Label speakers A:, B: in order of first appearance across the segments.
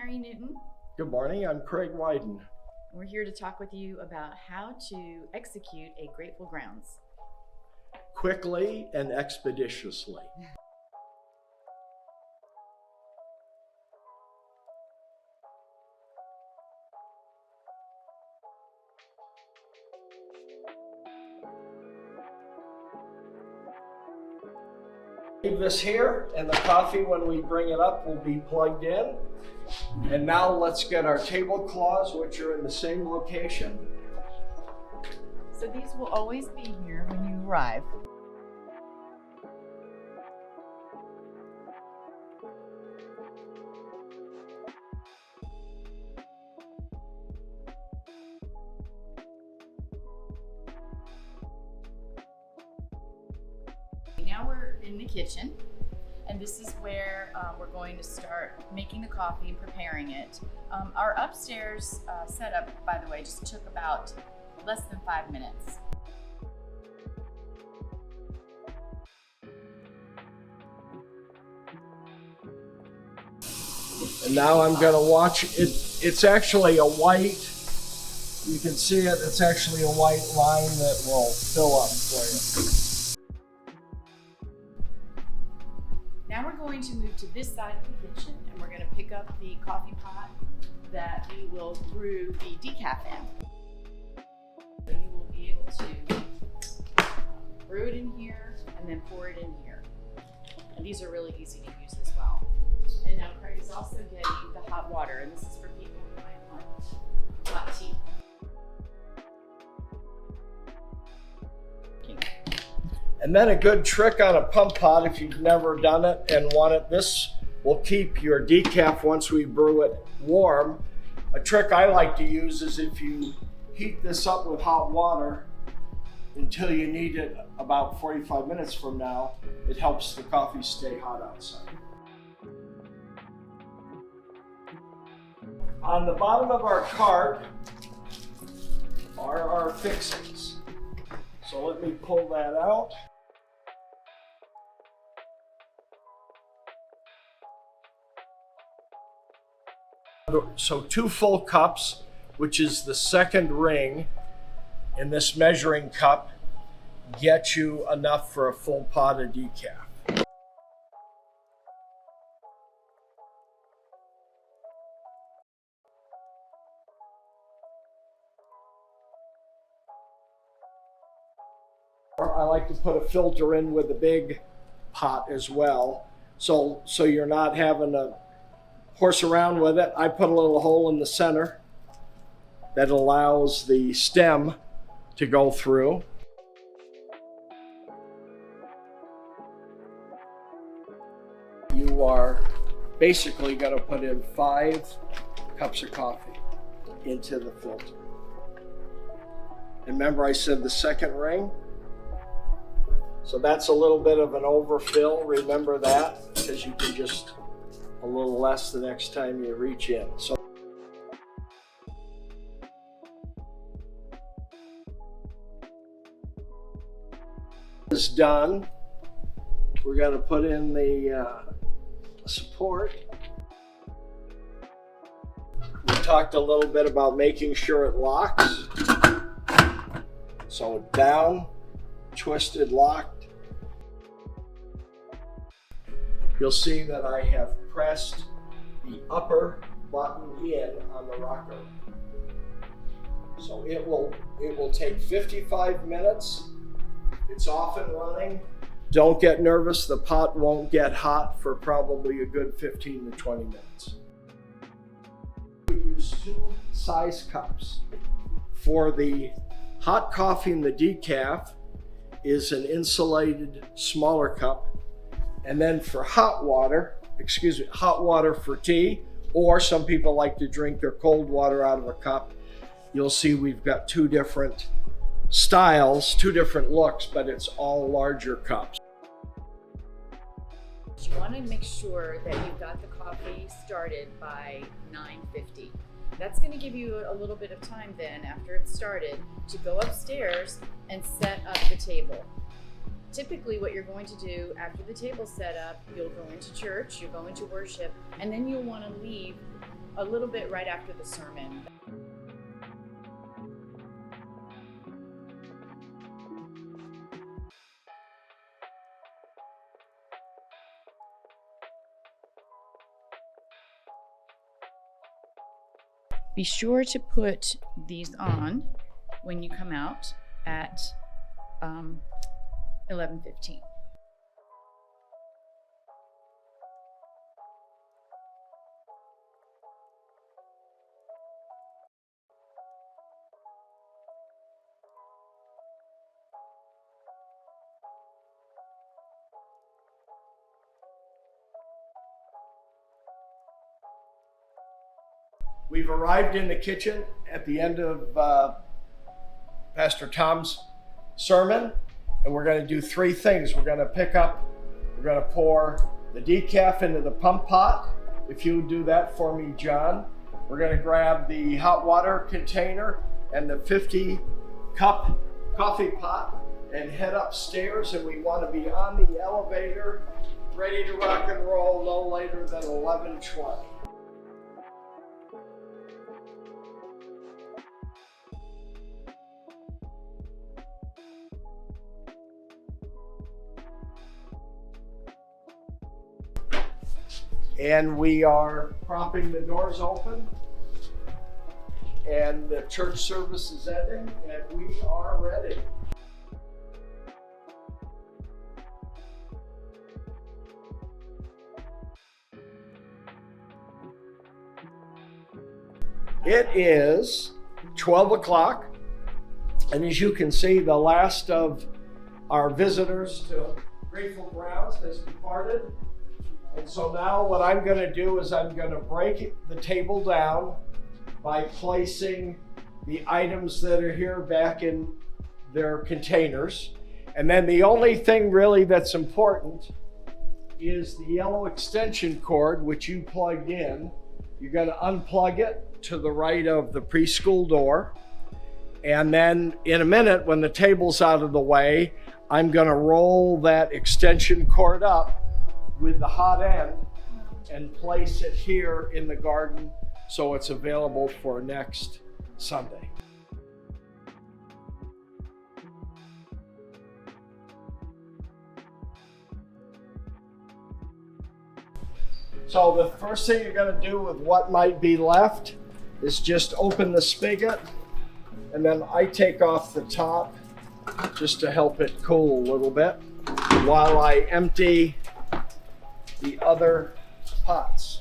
A: Mary Newton.
B: Good morning, I'm Craig Wyden.
A: We're here to talk with you about how to execute a Grateful Grounds.
B: Quickly and expeditiously. Leave this here, and the coffee, when we bring it up, will be plugged in. And now let's get our tablecloths, which are in the same location.
A: So these will always be here when you arrive. Now we're in the kitchen, and this is where we're going to start making the coffee and preparing it. Our upstairs setup, by the way, just took about less than 5 minutes.
B: And now I'm going to watch it. It's actually a white, you can see it, it's actually a white line that will fill up for you.
A: Now we're going to move to this side of the kitchen, and we're going to pick up the coffee pot that we will brew the decaf in. So you will be able to brew it in here and then pour it in here. And these are really easy to use as well. And now Craig is also getting the hot water, and this is for people who might want hot tea.
B: And then a good trick on a pump pot, if you've never done it and want it, this will keep your decaf once we brew it warm. A trick I like to use is if you heat this up with hot water until you need it about 45 minutes from now, it helps the coffee stay hot outside. On the bottom of our cart are our fixings. So let me pull that out. So 2 full cups, which is the second ring in this measuring cup, get you enough for a full pot of decaf. I like to put a filter in with the big pot as well, so you're not having to horse around with it. I put a little hole in the center that allows the stem to go through. You are basically going to put in 5 cups of coffee into the filter. And remember I said the second ring? So that's a little bit of an overfill. Remember that, because you can just a little less the next time you reach in. So is done. We're going to put in the support. We talked a little bit about making sure it locks. So down, twisted, locked. You'll see that I have pressed the upper button in on the rocker. So it will take 55 minutes. It's off and running. Don't get nervous, the pot won't get hot for probably a good 15 to 20 minutes. We use 2 size cups. For the hot coffee and the decaf is an insulated smaller cup. And then for hot water for tea, or some people like to drink their cold water out of a cup, you'll see we've got 2 different styles, 2 different looks, but it's all larger cups.
A: You want to make sure that you've got the coffee started by 9:50. That's going to give you a little bit of time then, after it's started, to go upstairs and set up the table. Typically what you're going to do after the table's set up, you'll go into church, you'll go into worship, and then you'll want to leave a little bit right after the sermon. Be sure to put these on when you come out at 11:15.
B: We've arrived in the kitchen at the end of Pastor Tom's sermon, and we're going to do three things. We're going to pour the decaf into the pump pot. If you would do that for me, John. We're going to grab the hot water container and the 50-cup coffee pot and head upstairs, and we want to be on the elevator, ready to rock and roll no later than 11:20. And we are propping the doors open, and the church service is ending, and we are ready. It is 12 o'clock, and as you can see, the last of our visitors to Grateful Grounds has departed. And so now what I'm going to do is I'm going to break the table down by placing the items that are here back in their containers. And then the only thing really that's important is the yellow extension cord, which you plugged in. You're going to unplug it to the right of the preschool door. And then in a minute, when the table's out of the way, I'm going to roll that extension cord up with the hot end and place it here in the garden so it's available for next Sunday. So the first thing you're going to do with what might be left is just open the spigot, and then I take off the top just to help it cool a little bit while I empty the other pots.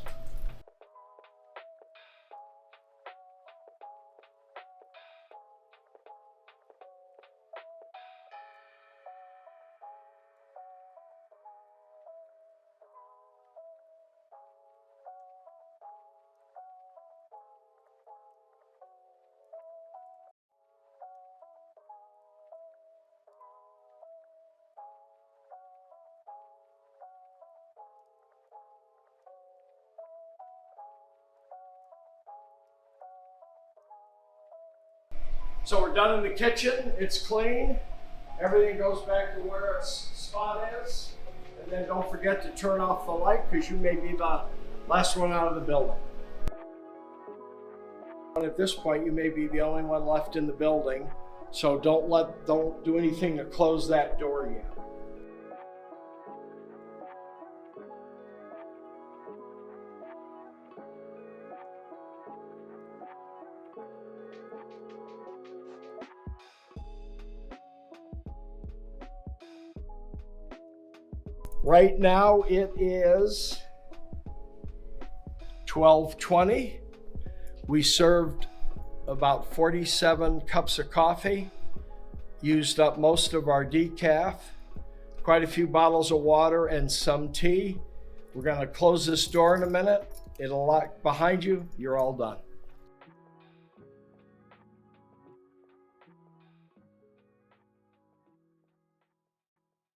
B: So we're done in the kitchen, it's clean, everything goes back to where its spot is, and then don't forget to turn off the light because you may be the last one out of the building. And at this point, you may be the only one left in the building, so don't do anything to close that door yet. Right now it is 12:20. We served about 47 cups of coffee, used up most of our decaf, quite a few bottles of water and some tea. We're going to close this door in a minute. It'll lock behind you. You're all done.